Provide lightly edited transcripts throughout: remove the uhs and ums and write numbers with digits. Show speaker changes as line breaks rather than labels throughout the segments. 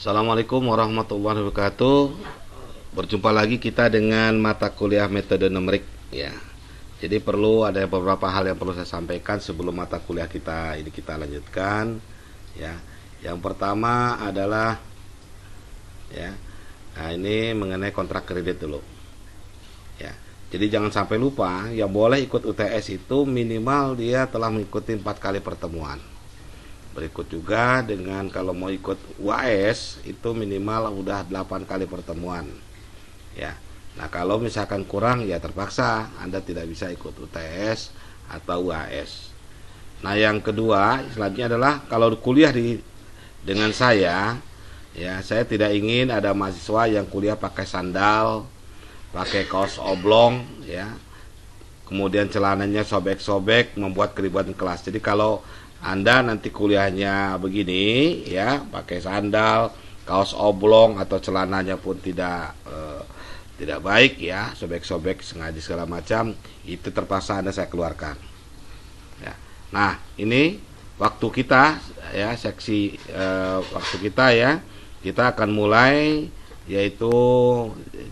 Assalamualaikum warahmatullahi wabarakatuh. Berjumpa lagi kita dengan mata kuliah metode numerik ya. Jadi perlu ada beberapa hal yang perlu saya sampaikan sebelum mata kuliah kita lanjutkan ya. Yang pertama adalah ya. Nah, ini mengenai kontrak kredit dulu. Ya. Jadi jangan sampai lupa, yang boleh ikut UTS itu minimal dia telah mengikuti 4 kali pertemuan. Berikut juga dengan kalau mau ikut UAS itu minimal udah 8 kali pertemuan. Ya. Nah, kalau misalkan kurang ya terpaksa Anda tidak bisa ikut UTS atau UAS. Nah, yang kedua selanjutnya adalah kalau kuliah dengan saya ya, saya tidak ingin ada mahasiswa yang kuliah pakai sandal, pakai kaos oblong ya. Kemudian celananya sobek-sobek membuat keributan kelas. Jadi kalau Anda nanti kuliahnya begini ya, pakai sandal, kaos oblong atau celananya pun tidak baik ya, sobek-sobek sengaja segala macam, itu terpaksa Anda saya keluarkan. Ya. Nah, ini waktu kita ya, seksi waktu kita ya. Kita akan mulai yaitu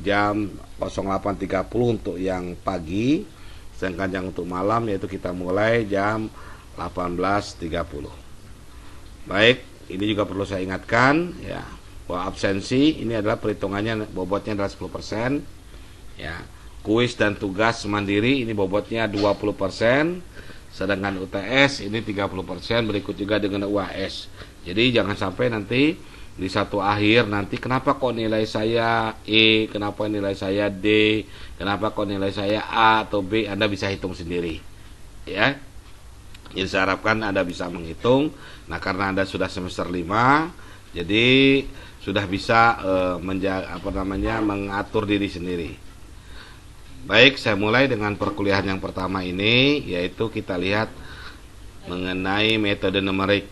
jam 08.30 untuk yang pagi, sedangkan yang untuk malam yaitu kita mulai jam 18.30. Baik, ini juga perlu saya ingatkan ya, bahwa absensi ini adalah perhitungannya bobotnya adalah 10% ya. Kuis dan tugas mandiri ini bobotnya 20%, sedangkan UTS ini 30%, berikut juga dengan UAS. Jadi jangan sampai nanti di satu akhir nanti kenapa kok nilai saya E, kenapa nilai saya D, kenapa kok nilai saya A atau B, Anda bisa hitung sendiri ya. Jadi saya harapkan Anda bisa menghitung. Nah, karena Anda sudah semester 5, jadi sudah bisa mengatur diri sendiri. Baik, saya mulai dengan perkuliahan yang pertama ini, yaitu kita lihat mengenai metode numerik.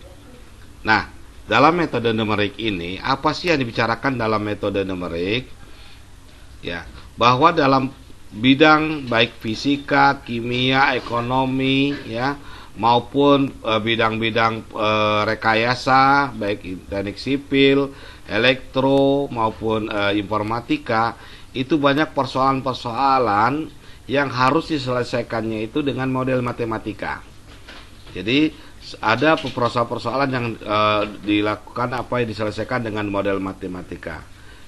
Nah, dalam metode numerik ini, apa sih yang dibicarakan dalam metode numerik? Ya, bahwa dalam bidang baik fisika, kimia, ekonomi, ya, maupun bidang-bidang rekayasa, baik teknik sipil, elektro, maupun informatika, itu banyak persoalan-persoalan yang harus diselesaikannya itu dengan model matematika. Jadi ada persoalan-persoalan yang dilakukan yang diselesaikan dengan model matematika.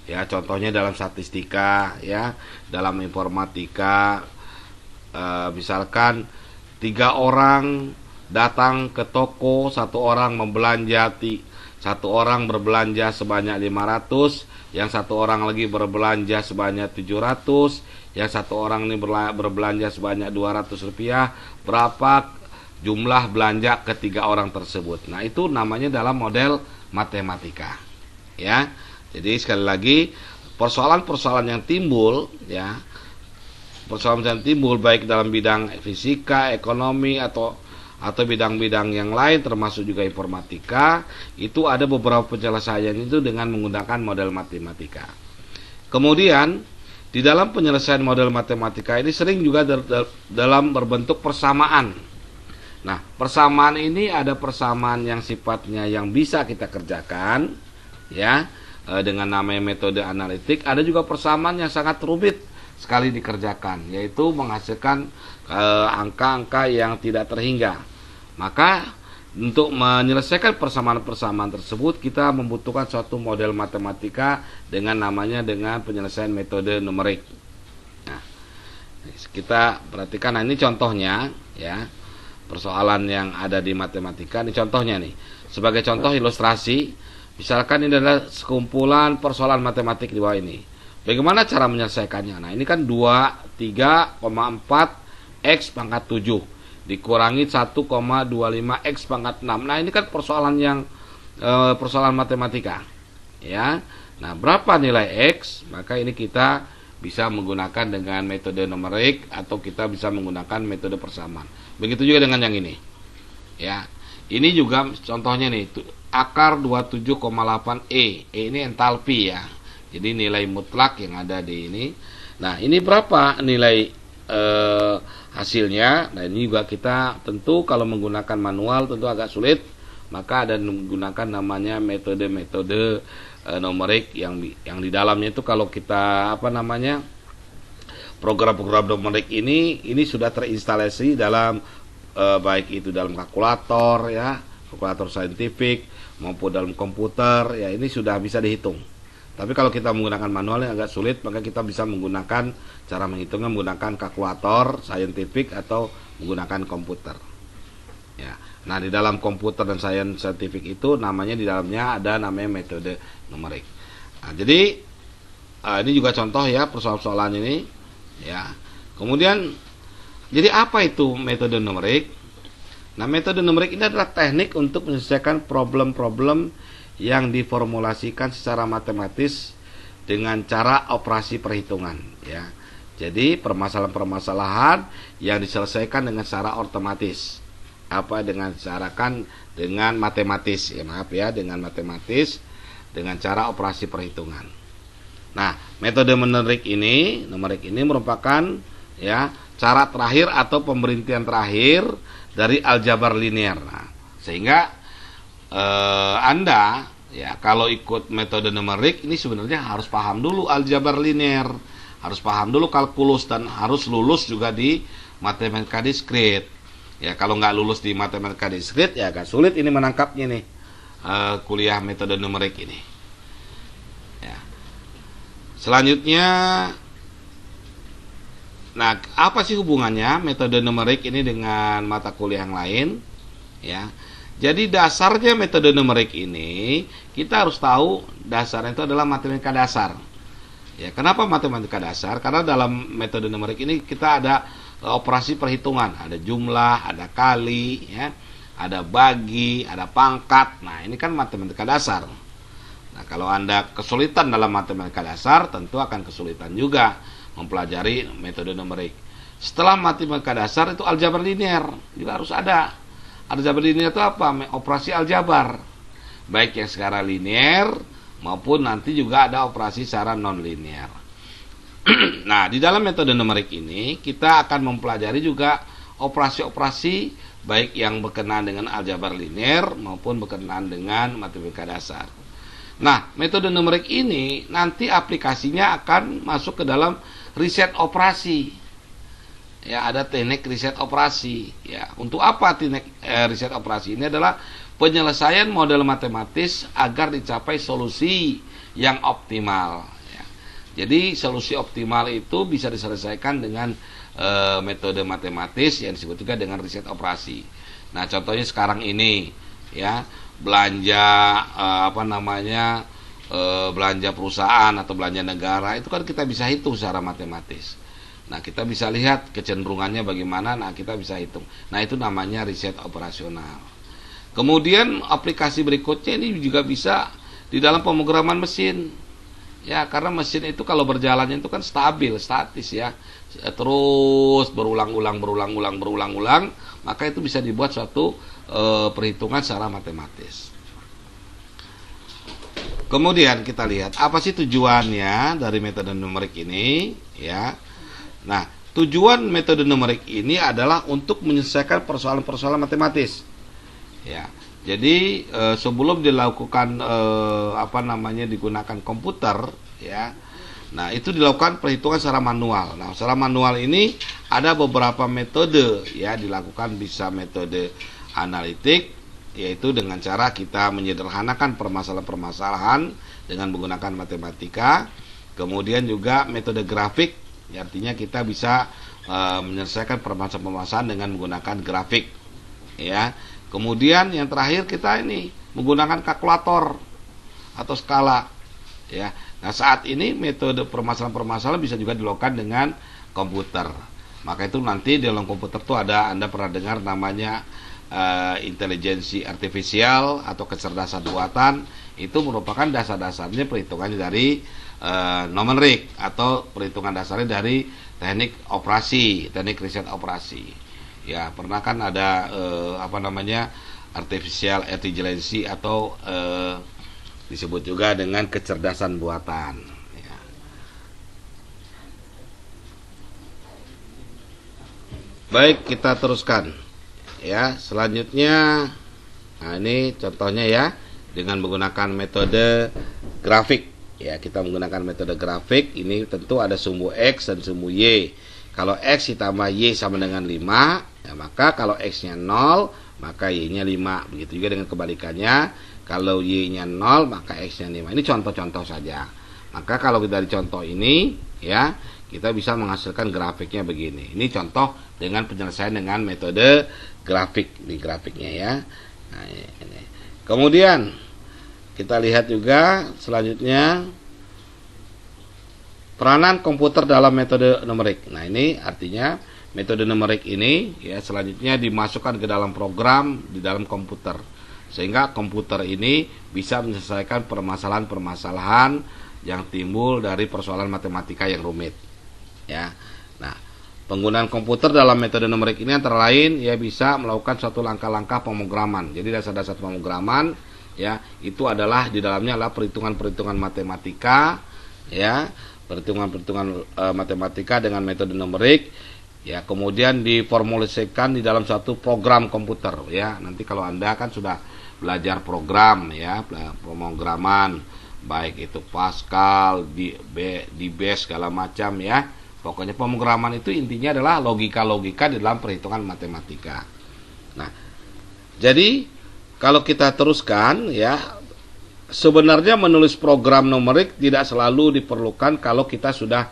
Ya, contohnya dalam statistika, ya, dalam informatika, misalkan 3 orang datang ke toko, satu orang berbelanja sebanyak 500, yang satu orang lagi berbelanja sebanyak 700, yang satu orang ini berbelanja sebanyak 200 rupiah. Berapa jumlah belanja ketiga orang tersebut? Nah, itu namanya dalam model matematika. Ya. Jadi sekali lagi, persoalan-persoalan yang timbul ya, persoalan timbul baik dalam bidang fisika, ekonomi atau bidang-bidang yang lain termasuk juga informatika, itu ada beberapa penyelesaian itu dengan menggunakan model matematika. Kemudian di dalam penyelesaian model matematika ini sering juga dalam berbentuk persamaan. Nah, persamaan ini ada persamaan yang sifatnya yang bisa kita kerjakan ya, dengan namanya metode analitik. Ada juga persamaan yang sangat rumit sekali dikerjakan, yaitu menghasilkan angka-angka yang tidak terhingga. Maka untuk menyelesaikan persamaan-persamaan tersebut, kita membutuhkan suatu model matematika dengan penyelesaian metode numerik. Nah, kita perhatikan, nah ini contohnya ya, persoalan yang ada di matematika. Ini contohnya nih, sebagai contoh ilustrasi, misalkan ini adalah sekumpulan persoalan matematik di bawah ini. Bagaimana cara menyelesaikannya? Nah, ini kan 3,4 X pangkat 7 dikurangi 1,25 X pangkat 6. Nah, ini kan persoalan matematika. Ya. Nah, berapa nilai X? Maka ini kita bisa menggunakan dengan metode numerik atau kita bisa menggunakan metode persamaan. Begitu juga dengan yang ini. Ya. Ini juga contohnya nih, akar 27,8 E. E ini entalpi ya. Jadi nilai mutlak yang ada di ini. Nah, ini berapa nilai hasilnya? Nah, ini juga kita tentu kalau menggunakan manual tentu agak sulit maka ada menggunakan namanya metode-metode numerik yang di dalamnya itu kalau kita program-program numerik ini sudah terinstalasi dalam baik itu dalam kalkulator ya, kalkulator saintifik maupun dalam komputer ya, ini sudah bisa dihitung. Tapi kalau kita menggunakan manual yang agak sulit, maka kita bisa menggunakan cara menghitungnya menggunakan kalkulator saintifik atau menggunakan komputer. Ya. Nah, di dalam komputer dan saintifik itu namanya di dalamnya ada namanya metode numerik. Nah, jadi ini juga contoh ya persoalan-persoalan ini ya. Kemudian jadi apa itu metode numerik? Nah, metode numerik ini adalah teknik untuk menyelesaikan problem-problem yang diformulasikan secara matematis dengan cara operasi perhitungan ya. Jadi permasalahan-permasalahan yang diselesaikan dengan secara otomatis dengan matematis ya, dengan matematis dengan cara operasi perhitungan. Nah, metode numerik ini merupakan ya cara terakhir atau pemberhentian terakhir dari aljabar linear. Nah, sehingga Anda ya kalau ikut metode numerik ini sebenarnya harus paham dulu aljabar linear, harus paham dulu kalkulus, dan harus lulus juga di matematika diskrit. Ya, kalau nggak lulus di matematika diskrit ya agak sulit ini menangkapnya nih, kuliah metode numerik ini. Ya. Selanjutnya, nah apa sih hubungannya metode numerik ini dengan mata kuliah yang lain? Ya. Jadi dasarnya metode numerik ini kita harus tahu dasarnya itu adalah matematika dasar. Ya, kenapa matematika dasar? Karena dalam metode numerik ini kita ada operasi perhitungan, ada jumlah, ada kali, ya, ada bagi, ada pangkat. Nah, ini kan matematika dasar. Nah, kalau Anda kesulitan dalam matematika dasar, tentu akan kesulitan juga mempelajari metode numerik. Setelah matematika dasar itu aljabar linear juga harus ada. Aljabar linear itu apa? Operasi aljabar, baik yang secara linear maupun nanti juga ada operasi secara non linear. Nah, di dalam metode numerik ini kita akan mempelajari juga operasi-operasi baik yang berkenaan dengan aljabar linear maupun berkenaan dengan matematika dasar. Nah, metode numerik ini nanti aplikasinya akan masuk ke dalam riset operasi. Ya, ada teknik riset operasi. Ya, untuk apa teknik riset operasi? Ini adalah penyelesaian model matematis agar dicapai solusi yang optimal. Ya. Jadi solusi optimal itu bisa diselesaikan dengan metode matematis yang disebut juga dengan riset operasi. Nah, contohnya sekarang ini, ya, belanja belanja perusahaan atau belanja negara itu kan kita bisa hitung secara matematis. Nah, kita bisa lihat kecenderungannya bagaimana, nah kita bisa hitung. Nah, itu namanya riset operasional. Kemudian aplikasi berikutnya ini juga bisa di dalam pemrograman mesin. Ya, karena mesin itu kalau berjalannya itu kan statis ya. Terus berulang-ulang, maka itu bisa dibuat suatu perhitungan secara matematis. Kemudian kita lihat apa sih tujuannya dari metode numerik ini, ya. Nah, tujuan metode numerik ini adalah untuk menyelesaikan persoalan-persoalan matematis. Ya. Jadi sebelum dilakukan digunakan komputer, ya. Nah, itu dilakukan perhitungan secara manual. Nah, secara manual ini ada beberapa metode, ya, dilakukan bisa metode analitik, yaitu dengan cara kita menyederhanakan permasalahan-permasalahan dengan menggunakan matematika. Kemudian juga metode grafik, artinya kita bisa menyelesaikan permasalahan-permasalahan dengan menggunakan grafik, ya. Kemudian yang terakhir kita ini menggunakan kalkulator atau skala, ya. Nah, saat ini metode permasalahan-permasalahan bisa juga dilakukan dengan komputer. Maka itu nanti di dalam komputer itu ada, Anda pernah dengar namanya intelijensi artifisial atau kecerdasan buatan. Itu merupakan dasar-dasarnya perhitungannya dari numerik atau perhitungan dasarnya dari teknik operasi, teknik riset operasi. Ya, pernah kan ada artificial intelligence atau disebut juga dengan kecerdasan buatan, ya. Baik, kita teruskan, ya. Selanjutnya Nah, ini contohnya ya, dengan menggunakan metode grafik. Ya, kita menggunakan metode grafik, ini tentu ada sumbu X dan sumbu Y. Kalau X ditambah Y sama dengan 5, ya maka kalau X-nya 0, maka Y-nya 5. Begitu juga dengan kebalikannya, kalau Y-nya 0, maka X-nya 5. Ini contoh-contoh saja. Maka kalau dari contoh ini, ya, kita bisa menghasilkan grafiknya begini. Ini contoh dengan penyelesaian dengan metode grafik di grafiknya ya. Nah, ini. Kemudian kita lihat juga selanjutnya peranan komputer dalam metode numerik. Nah, ini artinya metode numerik ini ya selanjutnya dimasukkan ke dalam program di dalam komputer. Sehingga komputer ini bisa menyelesaikan permasalahan-permasalahan yang timbul dari persoalan matematika yang rumit. Ya. Nah, penggunaan komputer dalam metode numerik ini antara lain ya bisa melakukan suatu langkah-langkah pemrograman. Jadi dasar-dasar pemrograman ya itu adalah di dalamnya adalah perhitungan-perhitungan matematika ya, perhitungan-perhitungan matematika dengan metode numerik ya, kemudian diformulasikan di dalam suatu program komputer ya. Nanti kalau Anda kan sudah belajar program ya, pemrograman baik itu Pascal, DBase segala macam ya. Pokoknya pemrograman itu intinya adalah logika-logika di dalam perhitungan matematika. Nah, jadi kalau kita teruskan ya, sebenarnya menulis program numerik tidak selalu diperlukan kalau kita sudah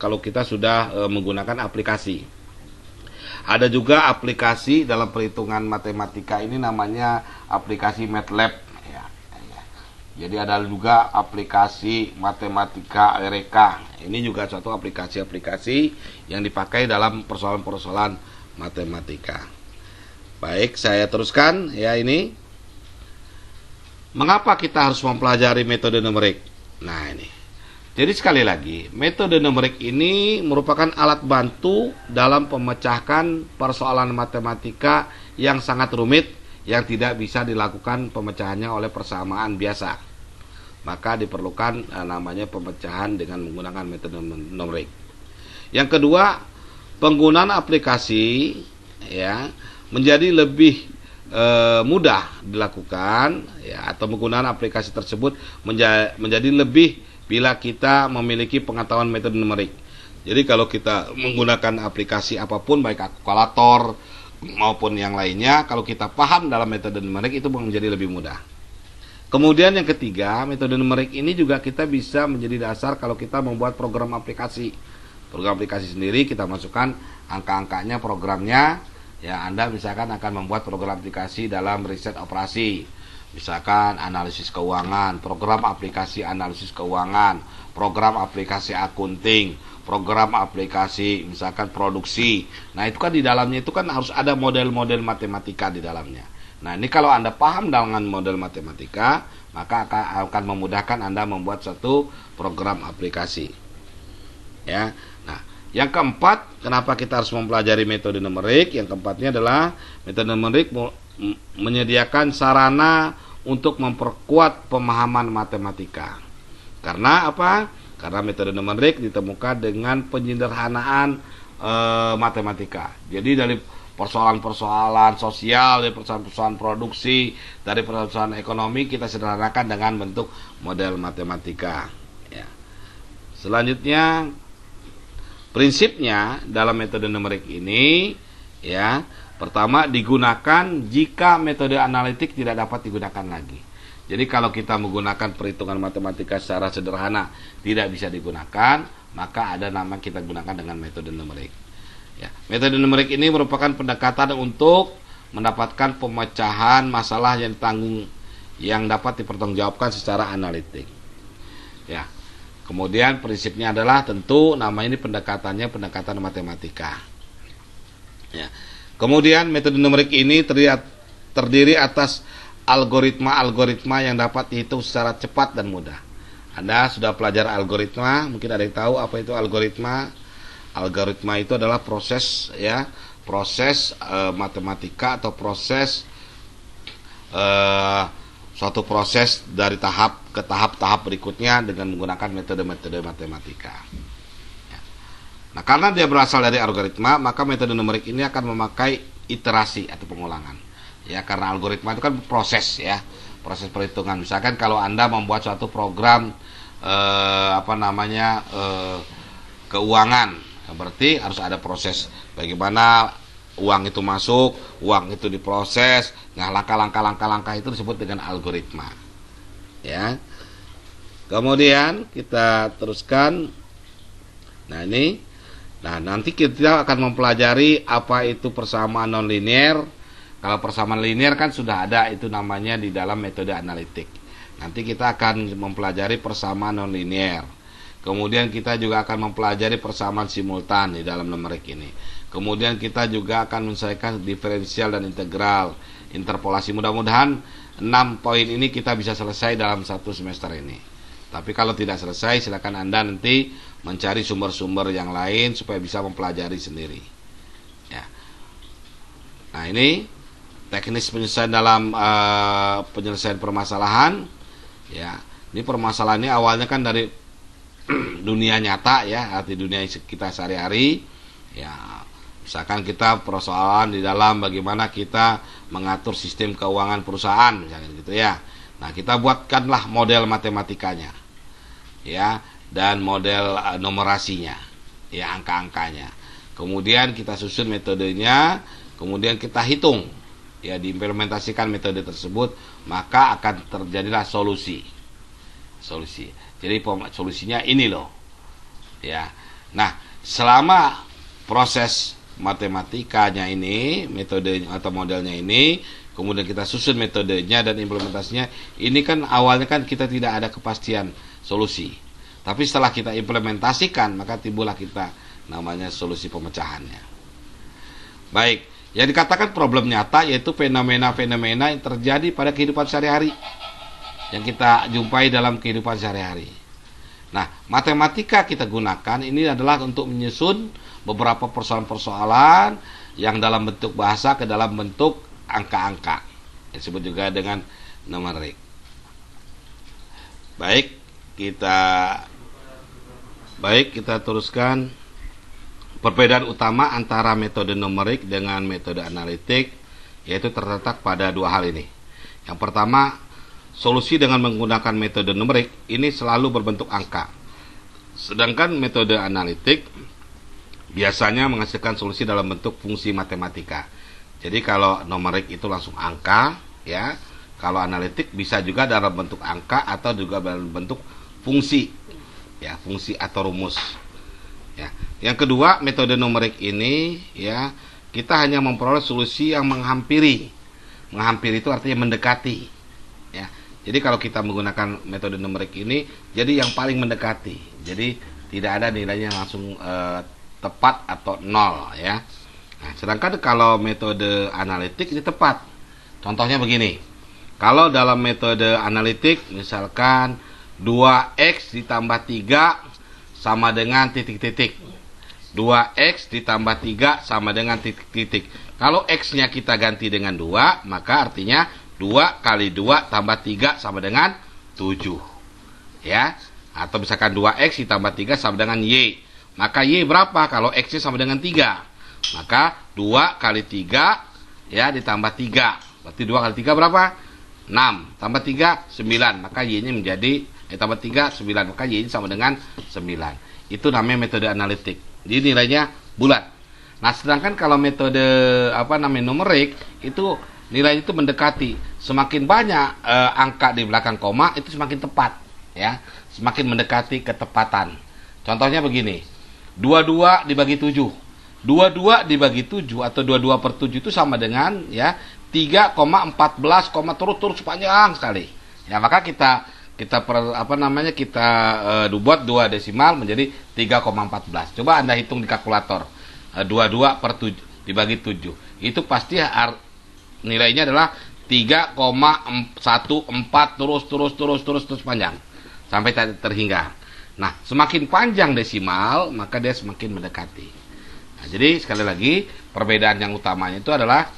kalau kita sudah menggunakan aplikasi. Ada juga aplikasi dalam perhitungan matematika ini namanya aplikasi MATLAB ya. Jadi ada juga aplikasi matematika Eureka. Ini juga suatu aplikasi-aplikasi yang dipakai dalam persoalan-persoalan matematika. Baik, saya teruskan ya ini. Mengapa kita harus mempelajari metode numerik? Nah, ini. Jadi sekali lagi, metode numerik ini merupakan alat bantu dalam memecahkan persoalan matematika yang sangat rumit yang tidak bisa dilakukan pemecahannya oleh persamaan biasa. Maka diperlukan namanya pemecahan dengan menggunakan metode numerik. Yang kedua, penggunaan aplikasi ya menjadi lebih mudah dilakukan ya, atau penggunaan aplikasi tersebut menjadi lebih bila kita memiliki pengetahuan metode numerik. Jadi kalau kita menggunakan aplikasi apapun baik kalkulator maupun yang lainnya, kalau kita paham dalam metode numerik itu menjadi lebih mudah. Kemudian yang ketiga, metode numerik ini juga kita bisa menjadi dasar kalau kita membuat program aplikasi. Program aplikasi sendiri kita masukkan angka-angkanya, programnya. Ya, Anda misalkan akan membuat program aplikasi dalam riset operasi. Misalkan analisis keuangan, program aplikasi analisis keuangan, program aplikasi akunting, program aplikasi misalkan produksi. Nah, itu kan di dalamnya itu kan harus ada model-model matematika di dalamnya. Nah, ini kalau Anda paham dengan model matematika, maka akan memudahkan Anda membuat satu program aplikasi. Ya. Nah, yang keempat, kenapa kita harus mempelajari metode numerik? Yang keempatnya adalah metode numerik menyediakan sarana untuk memperkuat pemahaman matematika. Karena apa? Karena metode numerik ditemukan dengan penyederhanaan matematika. Jadi dari persoalan-persoalan sosial, dari persoalan-persoalan produksi, dari persoalan ekonomi kita sederhanakan dengan bentuk model matematika. Ya. Selanjutnya, prinsipnya dalam metode numerik ini ya, pertama digunakan jika metode analitik tidak dapat digunakan lagi. Jadi kalau kita menggunakan perhitungan matematika secara sederhana tidak bisa digunakan, maka ada nama kita gunakan dengan metode numerik. Ya, metode numerik ini merupakan pendekatan untuk mendapatkan pemecahan masalah yang tanggung yang dapat dipertanggungjawabkan secara analitik. Ya. Kemudian prinsipnya adalah tentu nama ini pendekatannya pendekatan matematika. Ya. Kemudian metode numerik ini terdiri atas algoritma-algoritma yang dapat dihitung secara cepat dan mudah. Anda sudah pelajar algoritma, mungkin ada yang tahu apa itu algoritma. Algoritma itu adalah proses ya, proses matematika atau proses suatu proses dari tahap ke tahap berikutnya dengan menggunakan metode-metode matematika. Nah, karena dia berasal dari algoritma, maka metode numerik ini akan memakai iterasi atau pengulangan. Ya, karena algoritma itu kan proses ya, proses perhitungan. Misalkan kalau Anda membuat suatu program keuangan, berarti harus ada proses bagaimana uang itu masuk, uang itu diproses. Nah, langkah-langkah itu disebut dengan algoritma. Ya. Kemudian kita teruskan. Nah, ini. Nah, nanti kita akan mempelajari apa itu persamaan nonlinear. Kalau persamaan linear kan sudah ada, itu namanya di dalam metode analitik. Nanti kita akan mempelajari persamaan nonlinear. Kemudian kita juga akan mempelajari persamaan simultan di dalam numerik ini. Kemudian kita juga akan menyelesaikan diferensial dan integral, interpolasi. Mudah-mudahan 6 poin ini kita bisa selesai dalam 1 semester ini. Tapi kalau tidak selesai, silakan Anda nanti mencari sumber-sumber yang lain supaya bisa mempelajari sendiri. Ya. Nah, ini teknis penyelesaian dalam penyelesaian permasalahan. Ya, ini permasalahan ini awalnya kan dari dunia nyata ya, arti dunia kita sehari-hari. Ya, misalkan kita persoalan di dalam bagaimana kita mengatur sistem keuangan perusahaan, misalnya gitu ya. Nah, kita buatkanlah model matematikanya, ya, dan model numerasinya, ya, angka-angkanya. Kemudian kita susun metodenya, kemudian kita hitung. Ya, diimplementasikan metode tersebut, maka akan terjadilah solusi. Jadi solusinya ini loh. Ya. Nah, selama proses matematikanya ini, metode atau modelnya ini, kemudian kita susun metodenya dan implementasinya, ini kan awalnya kan kita tidak ada kepastian solusi. Tapi setelah kita implementasikan, maka timbullah kita namanya solusi pemecahannya. Baik. Yang dikatakan problem nyata yaitu fenomena-fenomena yang terjadi pada kehidupan sehari-hari, yang kita jumpai dalam kehidupan sehari-hari. Nah, matematika kita gunakan ini adalah untuk menyusun beberapa persoalan-persoalan yang dalam bentuk bahasa ke dalam bentuk angka-angka, yang disebut juga dengan numerik. Baik, kita teruskan. Perbedaan utama antara metode numerik dengan metode analitik yaitu terletak pada 2 hal ini. Yang pertama, solusi dengan menggunakan metode numerik ini selalu berbentuk angka. Sedangkan metode analitik biasanya menghasilkan solusi dalam bentuk fungsi matematika. Jadi kalau numerik itu langsung angka, ya. Kalau analitik bisa juga dalam bentuk angka atau juga dalam bentuk fungsi. Ya, fungsi atau rumus. Ya. Yang kedua, metode numerik ini ya, kita hanya memperoleh solusi yang menghampiri. Menghampiri itu artinya mendekati. Ya. Jadi kalau kita menggunakan metode numerik ini, jadi yang paling mendekati. Jadi tidak ada nilainya langsung tepat atau 0 ya. Nah, sedangkan kalau metode analitik ini tepat. Contohnya begini. Kalau dalam metode analitik misalkan 2x ditambah 3 sama dengan titik-titik. 2x ditambah 3 sama dengan titik-titik. Kalau x-nya kita ganti dengan 2, maka artinya 2 kali 2 tambah 3 sama dengan 7. Ya. Atau misalkan 2x ditambah 3 sama dengan y. Maka y berapa? Kalau x-nya sama dengan 3. Maka 2 kali 3 ya ditambah 3. Berarti 2 kali 3 berapa? 6. Tambah 3, 9. Maka y-nya menjadi tambah 3, 9. Maka y-nya sama dengan 9. Itu namanya metode analitik. Jadi nilainya bulat. Nah, sedangkan kalau metode numerik itu nilainya itu mendekati. Semakin banyak angka di belakang koma itu semakin tepat, ya. Semakin mendekati ketepatan. Contohnya begini. 22 dibagi 7. 22 dibagi 7 atau 22/7 itu sama dengan ya 3,14, terus panjang sekali. Ya, maka kita buat 2 desimal menjadi 3,14. Coba Anda hitung di kalkulator. 22/7 dibagi 7. Itu pasti nilainya adalah 3,14 terus panjang sampai terhingga. Nah, semakin panjang desimal, maka dia semakin mendekati. Nah, jadi sekali lagi perbedaan yang utamanya itu adalah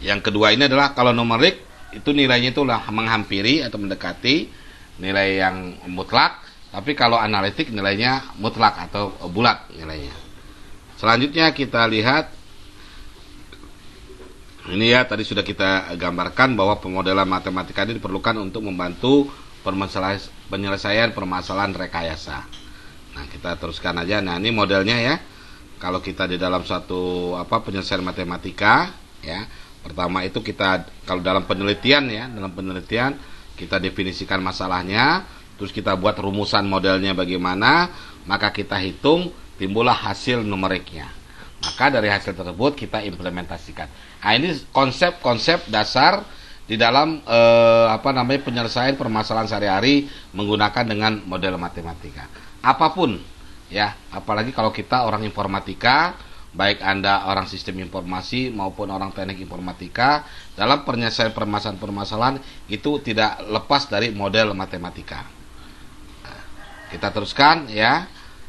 yang kedua ini adalah kalau numerik itu nilainya itu menghampiri atau mendekati nilai yang mutlak, tapi kalau analitik nilainya mutlak atau bulat nilainya. Selanjutnya kita lihat Ini ya tadi sudah kita gambarkan bahwa pemodelan matematika ini diperlukan untuk membantu penyelesaian permasalahan rekayasa. Nah, kita teruskan aja. Nah, ini modelnya ya. Kalau kita di dalam suatu penyelesaian matematika ya, pertama itu kita kalau dalam penelitian ya, kita definisikan masalahnya, terus kita buat rumusan modelnya bagaimana, maka kita hitung, timbullah hasil numeriknya. Maka dari hasil tersebut kita implementasikan. Nah, ini konsep-konsep dasar di dalam penyelesaian permasalahan sehari-hari menggunakan dengan model matematika. Apapun ya, apalagi kalau kita orang informatika, baik Anda orang sistem informasi maupun orang teknik informatika, dalam penyelesaian permasalahan itu tidak lepas dari model matematika. Nah, kita teruskan ya.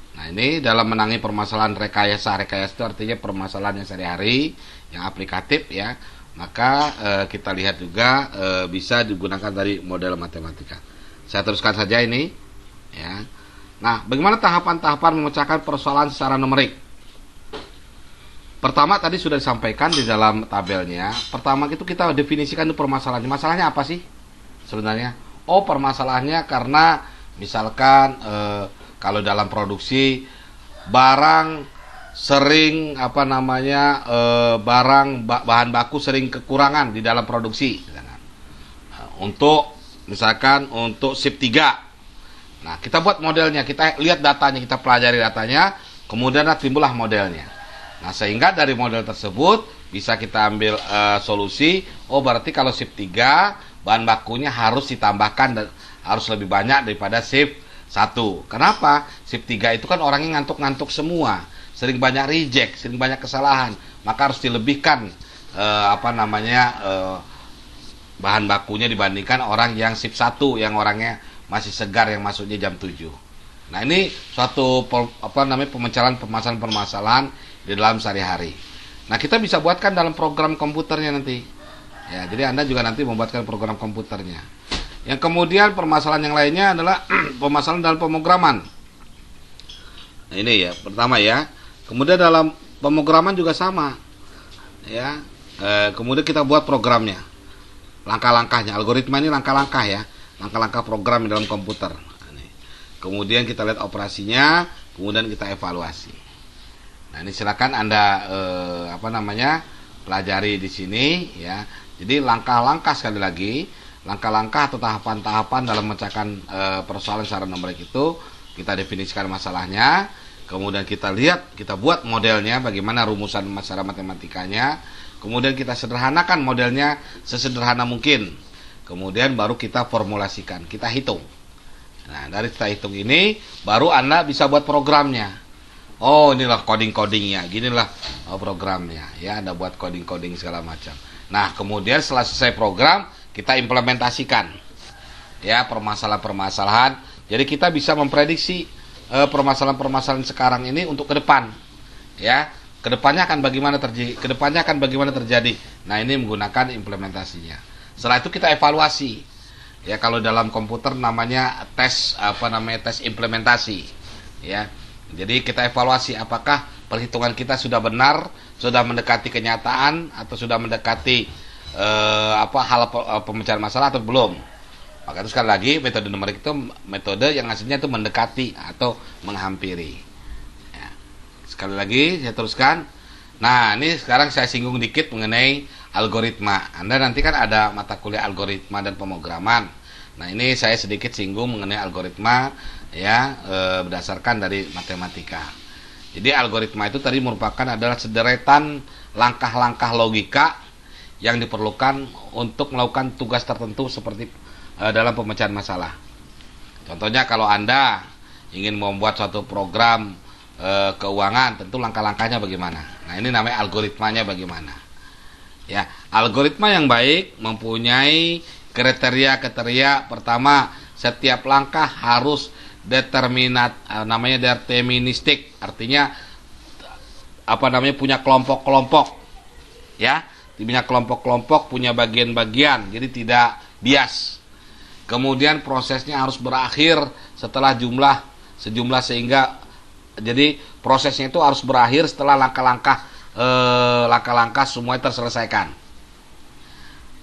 Nah, ini dalam menangani permasalahan rekayasa itu artinya permasalahan yang sehari-hari, yang aplikatif ya. Maka kita lihat juga bisa digunakan dari model matematika. Saya teruskan saja ini ya. Nah, bagaimana tahapan-tahapan memecahkan persoalan secara numerik? Pertama tadi sudah disampaikan di dalam tabelnya. Pertama itu kita definisikan itu permasalahannya. Masalahnya apa sih sebenarnya? Oh, permasalahannya karena misalkan kalau dalam produksi barang sering bahan baku sering kekurangan di dalam produksi. Untuk misalkan untuk SIP 3. Nah, kita buat modelnya, kita lihat datanya, kita pelajari datanya, kemudian timbullah modelnya. Nah, sehingga dari model tersebut bisa kita ambil solusi. Oh, berarti kalau SIP 3 bahan bakunya harus ditambahkan dan harus lebih banyak daripada SIP 1. Kenapa? SIP 3 itu kan orangnya ngantuk-ngantuk semua, sering banyak reject, sering banyak kesalahan, maka harus dilebihkan bahan bakunya dibandingkan orang yang SIP 1 yang orangnya masih segar, yang masuknya jam 7. Nah, ini suatu pemecahan permasalahan di dalam sehari-hari. Nah, kita bisa buatkan dalam program komputernya nanti. Ya, jadi Anda juga nanti membuatkan program komputernya. Yang kemudian permasalahan yang lainnya adalah permasalahan dalam pemrograman. Nah, ini ya, pertama ya. Kemudian dalam pemrograman juga sama. Ya. Kemudian kita buat programnya. Langkah-langkahnya, algoritma ini langkah-langkah ya. Langkah-langkah program di dalam komputer. Kemudian kita lihat operasinya, kemudian kita evaluasi. Nah, ini silakan Anda pelajari di sini ya. Jadi langkah-langkah sekali lagi, langkah-langkah atau tahapan-tahapan dalam memecahkan persoalan secara numerik itu kita definisikan masalahnya, kemudian kita lihat, kita buat modelnya bagaimana rumusan secara matematikanya, kemudian kita sederhanakan modelnya sesederhana mungkin. Kemudian baru kita formulasikan, kita hitung. Nah, dari kita hitung ini, baru Anda bisa buat programnya. Oh, inilah coding-codingnya, ginilah programnya. Ya, Anda buat coding-coding segala macam. Nah, kemudian setelah selesai program, kita implementasikan. Ya, permasalahan-permasalahan. Jadi kita bisa memprediksi permasalahan-permasalahan sekarang ini untuk ke depan. Ya, kedepannya akan bagaimana terjadi. Nah, ini menggunakan implementasinya. Setelah itu kita evaluasi. Ya, kalau dalam komputer namanya tes implementasi. Ya. Jadi kita evaluasi apakah perhitungan kita sudah benar, sudah mendekati kenyataan atau sudah mendekati pemecahan masalah atau belum. Maka itu sekali lagi metode numerik itu metode yang hasilnya itu mendekati atau menghampiri. Ya. Sekali lagi saya teruskan. Nah, ini sekarang saya singgung dikit mengenai algoritma. Anda nanti kan ada mata kuliah algoritma dan pemrograman. Nah, ini saya sedikit singgung mengenai algoritma ya, berdasarkan dari matematika. Jadi algoritma itu tadi merupakan adalah sederetan langkah-langkah logika yang diperlukan untuk melakukan tugas tertentu seperti dalam pemecahan masalah. Contohnya kalau Anda ingin membuat suatu program keuangan, tentu langkah-langkahnya bagaimana. Nah, ini namanya algoritmanya bagaimana. Ya, algoritma yang baik mempunyai kriteria-kriteria. Pertama, setiap langkah harus deterministik, artinya punya kelompok-kelompok. Ya, punya kelompok-kelompok, punya bagian-bagian, jadi tidak bias. Kemudian prosesnya harus berakhir setelah sejumlah sehingga jadi prosesnya itu harus berakhir setelah langkah-langkah semua terselesaikan.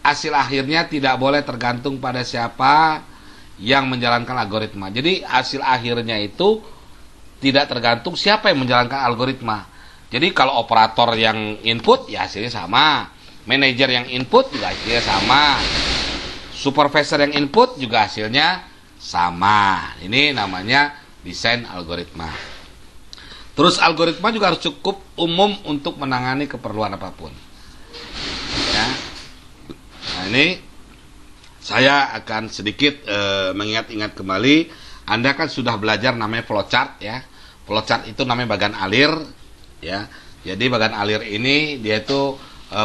hasil akhirnya tidak boleh tergantung pada siapa yang menjalankan algoritma. Jadi hasil akhirnya itu tidak tergantung siapa yang menjalankan algoritma. Jadi kalau operator yang input ya hasilnya sama, manajer yang input juga hasilnya sama, supervisor yang input juga hasilnya sama. Ini namanya desain algoritma. Terus algoritma juga harus cukup umum untuk menangani keperluan apapun. Ya. Nah ini saya akan sedikit mengingat-ingat kembali. Anda kan sudah belajar namanya flowchart ya. Flowchart itu namanya bagan alir ya. Jadi bagan alir ini dia itu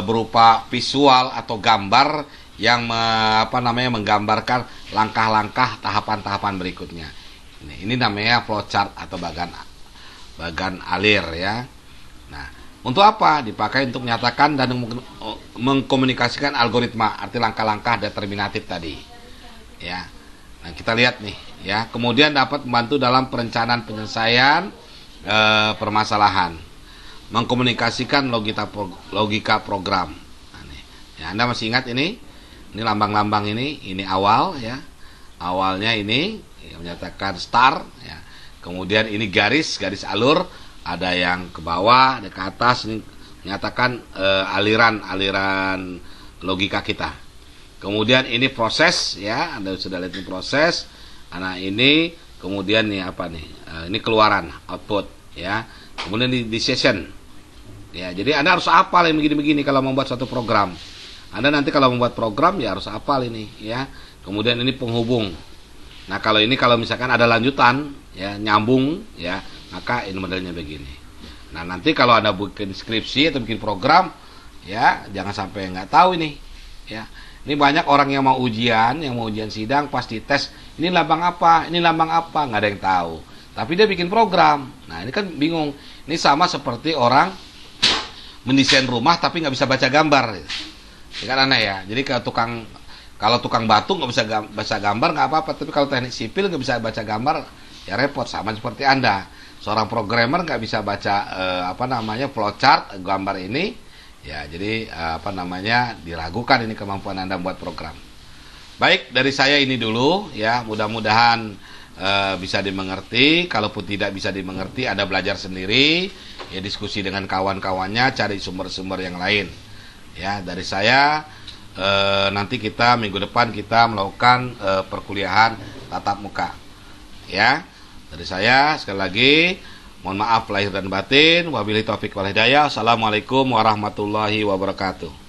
berupa visual atau gambar yang menggambarkan langkah-langkah tahapan-tahapan berikutnya. Ini namanya flowchart atau bagan alir ya. Nah, untuk apa? Dipakai untuk menyatakan dan mengkomunikasikan algoritma, arti langkah-langkah determinatif tadi. Ya. Nah, kita lihat nih, ya. Kemudian dapat membantu dalam perencanaan penyelesaian permasalahan. Mengkomunikasikan logika program. Nah, nih. Ya, Anda masih ingat ini? Ini lambang-lambang ini awal ya. Awalnya ini ya, menyatakan start ya. Kemudian ini garis alur. Ada yang ke bawah, ada ke atas, ini menyatakan aliran logika kita. Kemudian ini proses ya, Anda sudah lihat ini proses. Nah ini kemudian nih apa nih? Ini keluaran output ya. Kemudian di decision. Ya, jadi Anda harus hafal yang begini-begini kalau membuat suatu program. Anda nanti kalau membuat program ya harus hafal ini ya. Kemudian ini penghubung. Nah, kalau misalkan ada lanjutan ya, nyambung ya, maka ini modelnya begini. Nah, nanti kalau Anda bikin skripsi atau bikin program ya, jangan sampai nggak tahu ini ya. Ini banyak orang yang mau ujian sidang pasti tes, ini lambang apa, nggak ada yang tahu. Tapi dia bikin program. Nah, ini kan bingung. Ini sama seperti orang mendesain rumah tapi nggak bisa baca gambar. Ini kan aneh ya. Jadi kalau tukang batu nggak bisa baca gambar nggak apa-apa, tapi kalau teknik sipil nggak bisa baca gambar ya repot. Sama seperti Anda, seorang programmer nggak bisa baca flowchart gambar ini ya, jadi diragukan ini kemampuan Anda membuat program. Baik, dari saya ini dulu ya, mudah-mudahan bisa dimengerti. Kalaupun tidak bisa dimengerti, Anda belajar sendiri ya, diskusi dengan kawan-kawannya, cari sumber-sumber yang lain ya. Dari saya nanti minggu depan kita melakukan perkuliahan tatap muka ya. Dari saya sekali lagi mohon maaf lahir dan batin. Wabillahi taufik wal hidayah. Assalamualaikum warahmatullahi wabarakatuh.